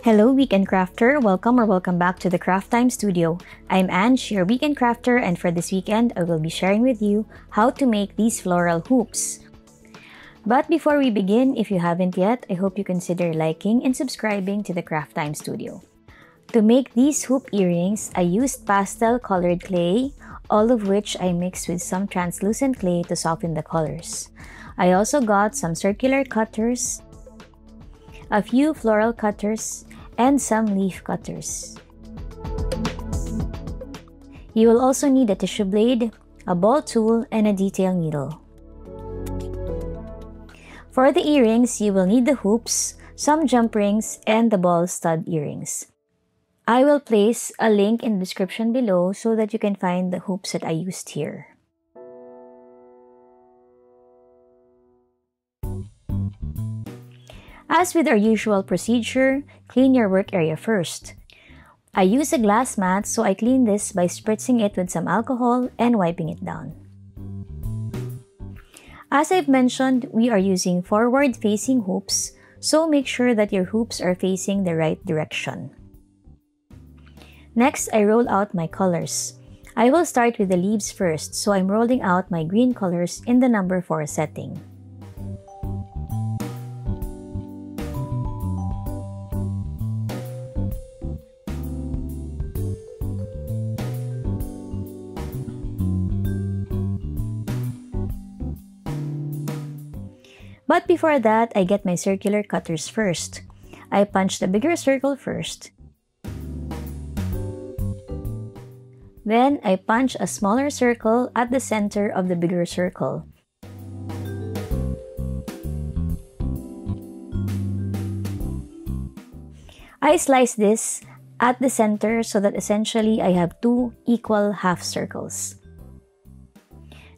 Hello Weekend Crafter! Welcome back to the Craft Time Studio. I'm Ange, your Weekend Crafter, and for this weekend, I will be sharing with you how to make these floral hoops. But before we begin, if you haven't yet, I hope you consider liking and subscribing to the Craft Time Studio. To make these hoop earrings, I used pastel colored clay, all of which I mixed with some translucent clay to soften the colors. I also got some circular cutters, a few floral cutters, and some leaf cutters. You will also need a tissue blade, a ball tool, and a detail needle. For the earrings, you will need the hoops, some jump rings, and the ball stud earrings. I will place a link in the description below so that you can find the hoops that I used here. As with our usual procedure, clean your work area first. I use a glass mat, so I clean this by spritzing it with some alcohol and wiping it down. As I've mentioned, we are using forward-facing hoops, so make sure that your hoops are facing the right direction. Next, I roll out my colors. I will start with the leaves first, so I'm rolling out my green colors in the number 4 setting. But before that, I get my circular cutters first. I punch the bigger circle first. Then, I punch a smaller circle at the center of the bigger circle. I slice this at the center so that essentially I have 2 equal half circles.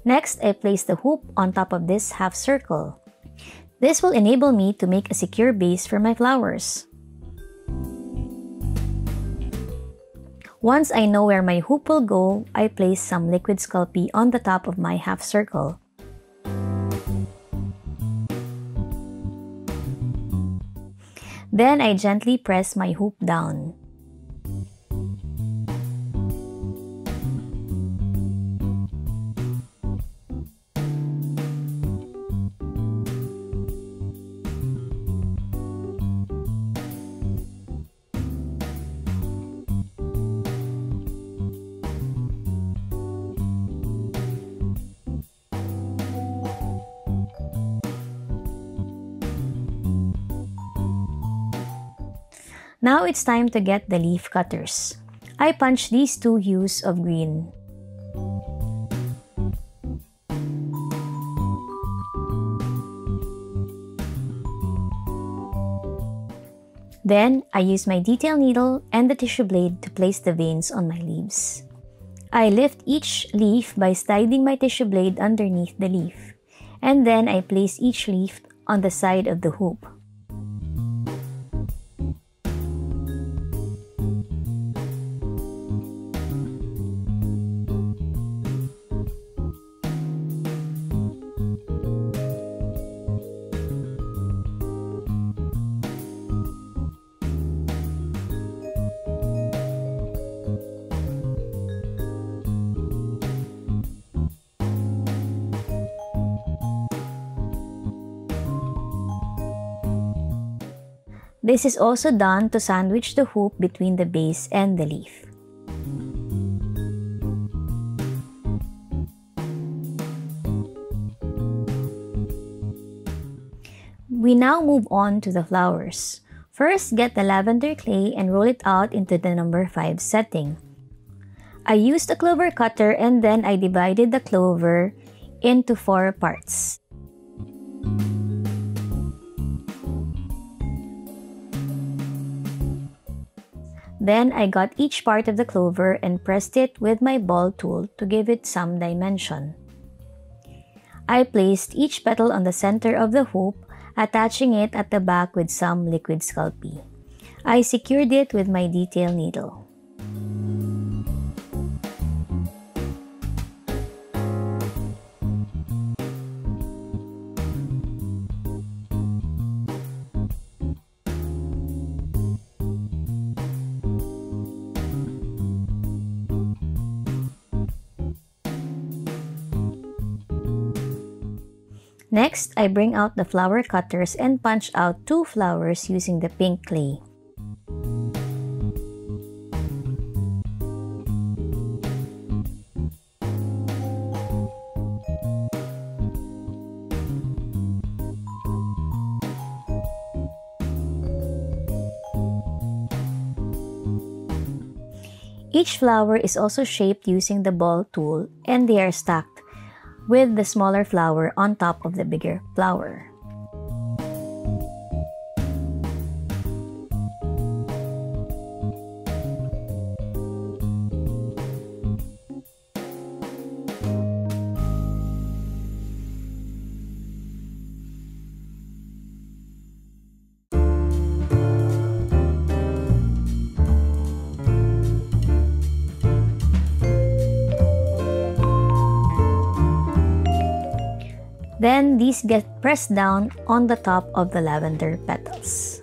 Next, I place the hoop on top of this half circle. This will enable me to make a secure base for my flowers. Once I know where my hoop will go, I place some liquid Sculpey on the top of my half circle. Then I gently press my hoop down. Now it's time to get the leaf cutters. I punch these 2 hues of green. Then, I use my detail needle and the tissue blade to place the veins on my leaves. I lift each leaf by sliding my tissue blade underneath the leaf, and then I place each leaf on the side of the hoop. This is also done to sandwich the hoop between the base and the leaf. We now move on to the flowers. First, get the lavender clay and roll it out into the number 5 setting. I used a clover cutter and then I divided the clover into 4 parts. Then I got each part of the clover and pressed it with my ball tool to give it some dimension. I placed each petal on the center of the hoop, attaching it at the back with some liquid Sculpey. I secured it with my detail needle. Next, I bring out the flower cutters and punch out 2 flowers using the pink clay. Each flower is also shaped using the ball tool, and they are stacked with the smaller flower on top of the bigger flower. Then these get pressed down on the top of the lavender petals.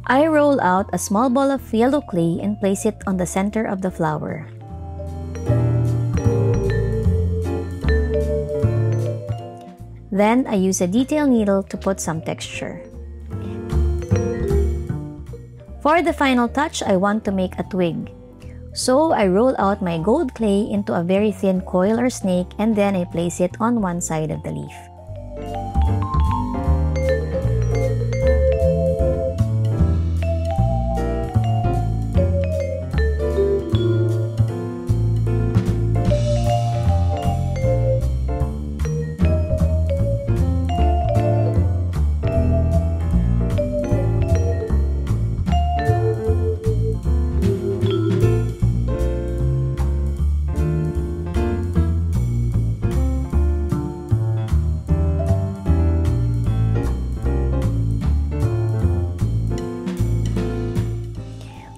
I roll out a small ball of yellow clay and place it on the center of the flower. Then I use a detail needle to put some texture. For the final touch, I want to make a twig. So I roll out my gold clay into a very thin coil or snake, and then I place it on one side of the leaf.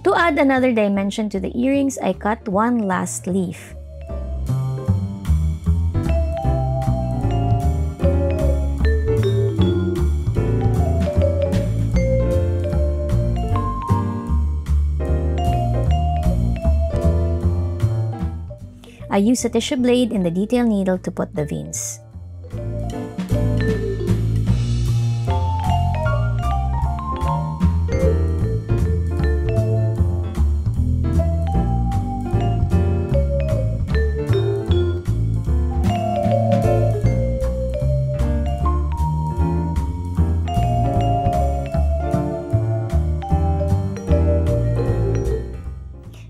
To add another dimension to the earrings, I cut one last leaf. I use a tissue blade and the detail needle to put the veins.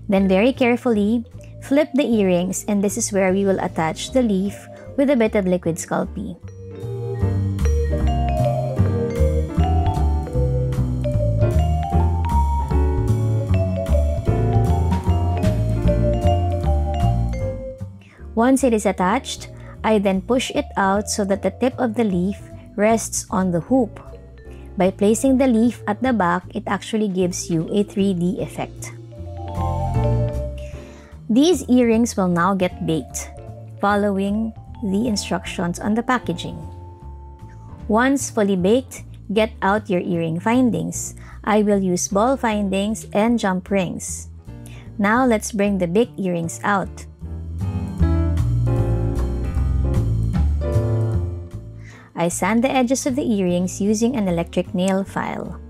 Then very carefully, flip the earrings, and this is where we will attach the leaf with a bit of liquid Sculpey. Once it is attached, I then push it out so that the tip of the leaf rests on the hoop. By placing the leaf at the back, it actually gives you a 3D effect. These earrings will now get baked, following the instructions on the packaging. Once fully baked, get out your earring findings. I will use ball findings and jump rings. Now let's bring the baked earrings out. I sand the edges of the earrings using an electric nail file.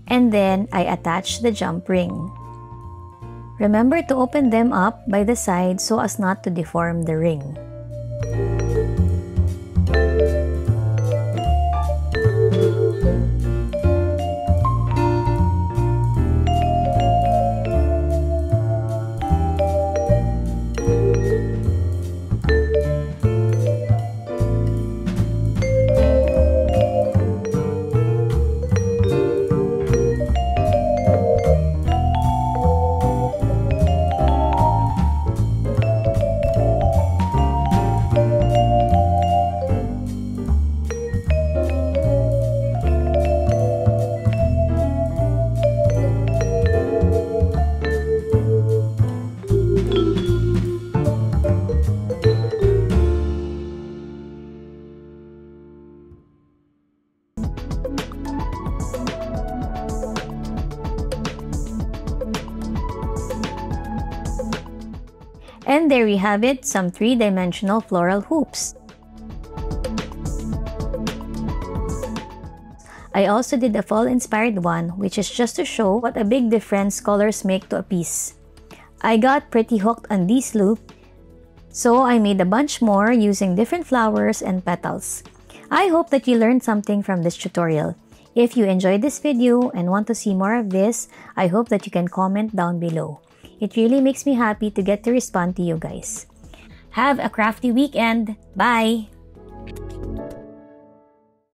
And then I attach the jump ring. Remember to open them up by the side so as not to deform the ring. And there we have it, some 3-dimensional floral hoops. I also did a fall-inspired one, which is just to show what a big difference colors make to a piece. I got pretty hooked on these loops, so I made a bunch more using different flowers and petals. I hope that you learned something from this tutorial. If you enjoyed this video and want to see more of this, I hope that you can comment down below. It really makes me happy to get to respond to you guys. Have a crafty weekend! Bye!